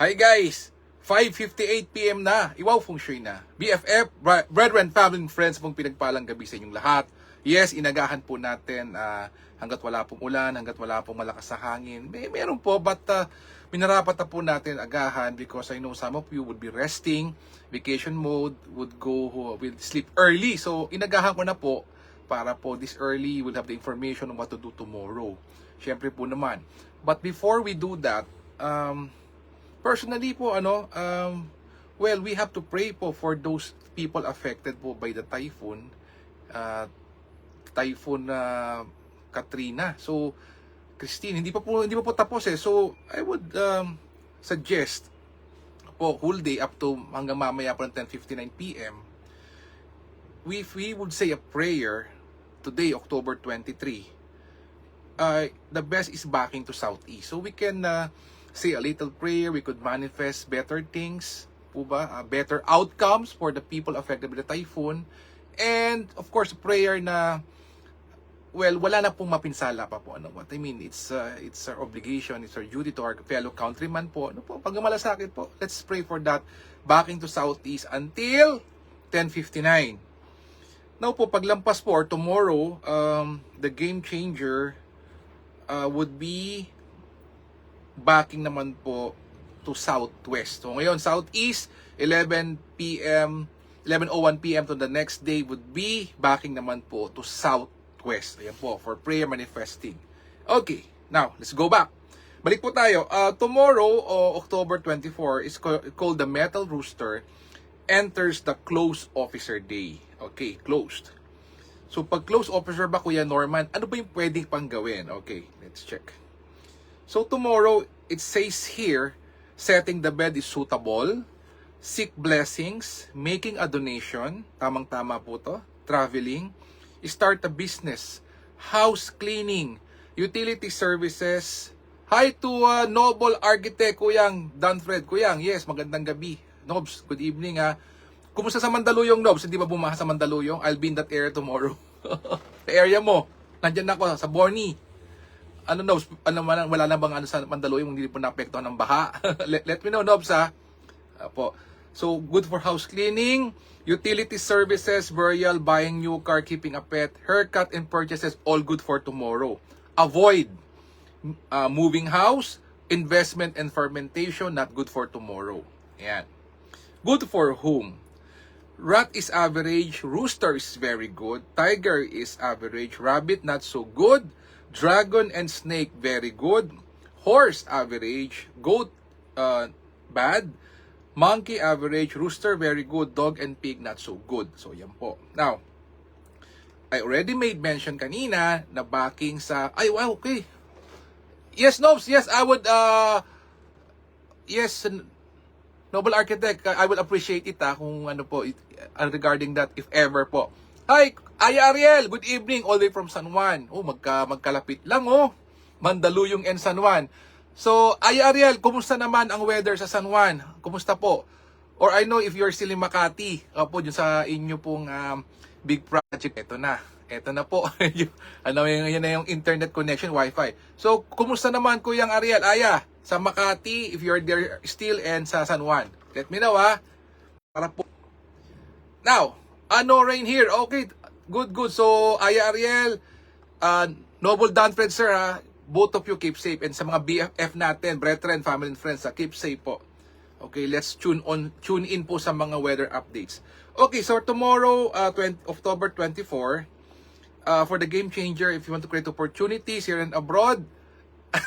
Hi guys! 5:58 PM na, Iwaw Feng Shui na. BFF, brethren, family, and friends pong pinagpalang gabi sa inyong lahat. Yes, inagahan po natin hanggat wala pong ulan, hanggat wala pong malakas na hangin. Meron po, but minarapat na po natin agahan because I know some of you would be resting, vacation mode, would sleep early. So inagahan ko na po para po this early you will have the information on what to do tomorrow. Siyempre po naman. But before we do that, personally po, well, we have to pray po for those people affected po by the typhoon, Katrina. So, Christine, hindi pa po tapos eh. So, I would suggest po whole day up to hanggang mamaya po ng 10:59 PM. If we would say a prayer today, October 23, the best is backing to southeast. So we can say a little prayer, we could manifest better things, po ba? Better outcomes for the people affected by the typhoon. And of course, prayer na, well, wala na pong mapinsala pa po. What I mean, it's our obligation, it's our duty to our fellow countrymen po. Pag malasakit po, let's pray for that backing to southeast until 10:59. Now po, paglampas po or tomorrow, the game changer would be backing naman po to southwest. So ngayon, southeast, 11:01 PM to the next day would be backing naman po to southwest. Ayan po, for prayer manifesting. Okay, now, let's go back. Balik po tayo. Tomorrow, October 24, is called the Metal Rooster enters the Close Officer Day. Okay, closed. So, pag close officer ba, Kuya Norman, ano ba yung pwedeng pang gawin? Okay, let's check. So, tomorrow, it says here, setting the bed is suitable, seek blessings, making a donation, tamang-tama po to, traveling, start a business, house cleaning, utility services. Hi to Noble Architect, Kuyang Danfred. Kuyang, yes, magandang gabi. Nobs, good evening ha. Kumusta sa Mandaluyong, Nobs? Hindi ba bumaha sa Mandaluyong? I'll be in that area tomorrow. Sa area mo. Nandyan ako, sa Borny. Ano, Nobs? Wala na bang sa Mandaluyong hindi po naapektuhan ng baha? let me know, Nobs, ha? Po. So, good for house cleaning, utility services, burial, buying new car, keeping a pet, haircut and purchases, all good for tomorrow. Avoid moving house, investment and fermentation, not good for tomorrow. Ayan. Good for whom? Rat is average, rooster is very good, tiger is average, rabbit not so good, dragon and snake very good, horse average, goat bad, monkey average, rooster very good, dog and pig not so good. So yan po. Now, I already made mention kanina na backing sa, ay wow, okay. Yes, Nobs, yes, I would, yes, Noble Architect, I will appreciate it kung ano po, regarding that, if ever po. Hi, Aya Ariel, good evening, all the way from San Juan. Oh, magkalapit lang Mandaluyong and San Juan. So, Aya Ariel, kumusta naman ang weather sa San Juan? Kumusta po? Or I know if you're still in Makati, po, dun sa inyo pong big project, ito na po. Yan na yung internet connection, wifi. So, kumusta naman Kuyang Ariel, Aya, sa Makati, if you're there still, and sa San Juan? Let me know, para po. Now, no rain here. Okay, good. So, Aya Ariel, Noble Danfred, sir, both of you keep safe. And sa mga BFF natin, brethren, family, and friends, keep safe po. Okay, let's tune in po sa mga weather updates. Okay, so tomorrow, October 24, for the game changer, if you want to create opportunities here and abroad.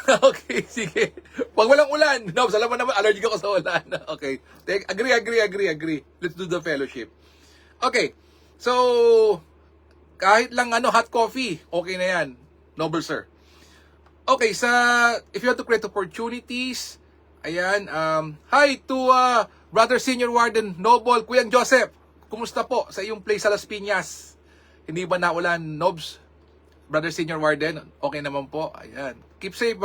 Okay, sige. Pag walang ulan, no, alam mo naman, allergic ako sa ulan. Okay, agree. Let's do the fellowship. Okay, so, kahit lang hot coffee, okay na yan, Noble Sir. Okay, if you want to create opportunities, ayan, hi to Brother Senior Warden Noble, Kuyang Joseph, kumusta po sa iyong place sa Las Piñas? Hindi ba naulan, Nobs? Brother Senior Warden, okay naman po. Ayan. Keep safe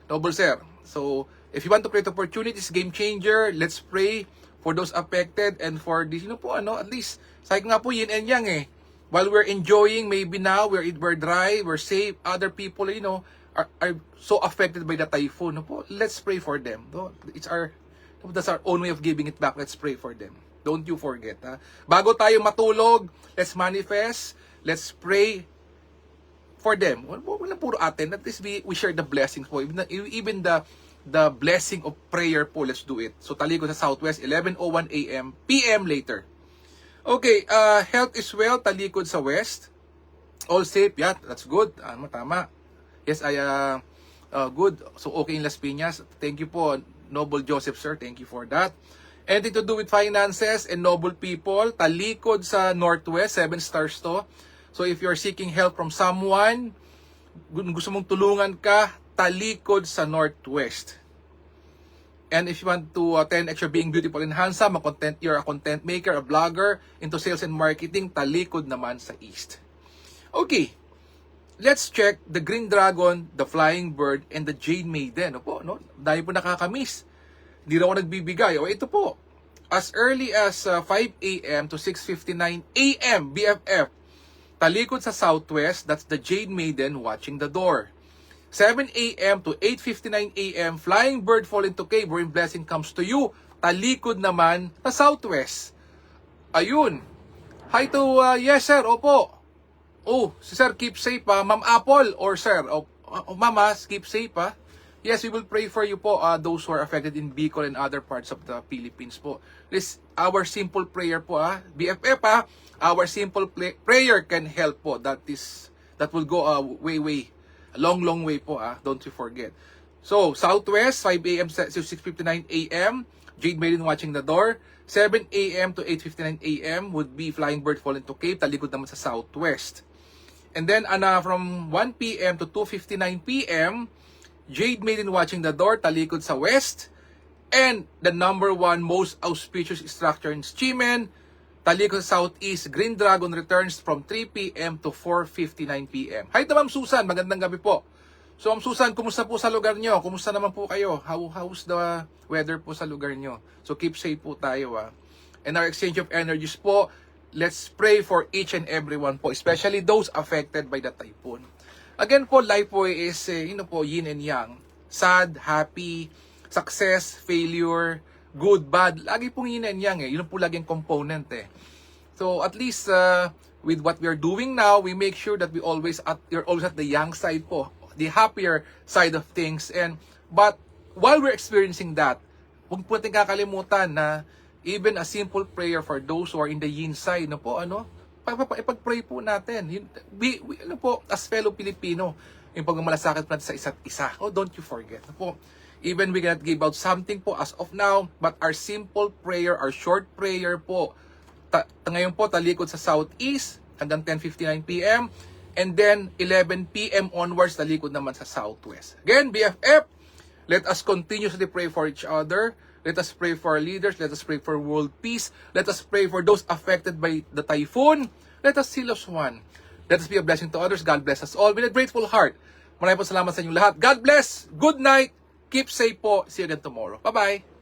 Noble Sir. So, if you want to create opportunities, game changer, let's pray for those affected and for this, at least, sabi nga po, yin and yang while we're enjoying, maybe now we're dry, we're safe, other people, you know, are so affected by the typhoon. No po? Let's pray for them. No? That's our own way of giving it back. Let's pray for them. Don't you forget. Ha? Bago tayo matulog, let's manifest, let's pray for them. Wala puro atin. At least we share the blessings po. Even the blessing of prayer po, let's do it. So Talikod sa Southwest, 11:01 a.m. PM later. Okay, health is well, Talikod sa West. All safe, yeah, that's good. Tama. Yes, good. So okay in Las Piñas. Thank you po, Noble Joseph, sir. Thank you for that. Anything to do with finances and noble people, Talikod sa Northwest, 7 stars to. So if you're seeking help from someone, gusto mong tulungan ka, Talikod sa Northwest. And if you want to attend extra being beautiful in handsome, you're a content maker, a blogger, into sales and marketing, Talikod naman sa East. Okay, let's check the Green Dragon, the Flying Bird, and the Jade Maiden. Opo, no? Dahil po nakakamiss. Hindi raw ako nagbibigay. O ito po, as early as 5 a.m. to 6:59 a.m. BFF, Talikod sa Southwest, that's the Jade Maiden watching the door. 7 a.m. to 8:59 a.m. Flying Bird fall into cave wherein blessing comes to you. Talikod naman sa Southwest. Ayun. Hi to, yes sir, opo. Oh, si sir, keep safe pa. Ma'am Apple or sir, mama, keep safe pa. Yes, we will pray for you po, those who are affected in Bicol and other parts of the Philippines po. This, our simple prayer po, BFF our simple prayer can help po. That will go a long way po, don't you forget. So, Southwest, 5 a.m. to 6:59 a.m. Jade Maiden watching the door. 7 a.m. to 8:59 a.m. would be Flying Bird fall into cave, Talikod naman sa Southwest. And then, from 1 p.m. to 2:59 p.m., Jade Maiden watching the door, Talikod sa West. And the number one most auspicious structure in Ximen, Talikod sa Southeast, Green Dragon returns from 3 p.m. to 4:59 p.m. Hi to Ma'am Susan, magandang gabi po. So Ma'am Susan, kumusta po sa lugar nyo? Kumusta naman po kayo? How's the weather po sa lugar nyo? So keep safe po tayo. And our exchange of energies po, let's pray for each and everyone po, especially those affected by the typhoon. Again po, life po is, yin and yang. Sad, happy, success, failure, good, bad. Lagi pong yin and yang. Yun po laging component. So at least with what we are doing now, we make sure that you're always at the yang side po, the happier side of things. But while we're experiencing that, huwag po natin kakalimutan na even a simple prayer for those who are in the yin side, ipag-pray po natin. We as fellow Pilipino, yung pagmamalasakit natin sa isa't isa. Don't you forget. Even we cannot give out something po as of now, but our simple prayer, our short prayer po, ngayon po, Talikod sa Southeast, hanggang 10:59 p.m., and then 11 p.m. onwards, Talikod naman sa Southwest. Again, BFF, let us continuously pray for each other. Let us pray for our leaders. Let us pray for world peace. Let us pray for those affected by the typhoon. Let us seal as one. Let us be a blessing to others. God bless us all with a grateful heart. Maraming po salamat sa inyong lahat. God bless. Good night. Keep safe po. See you again tomorrow. Bye-bye.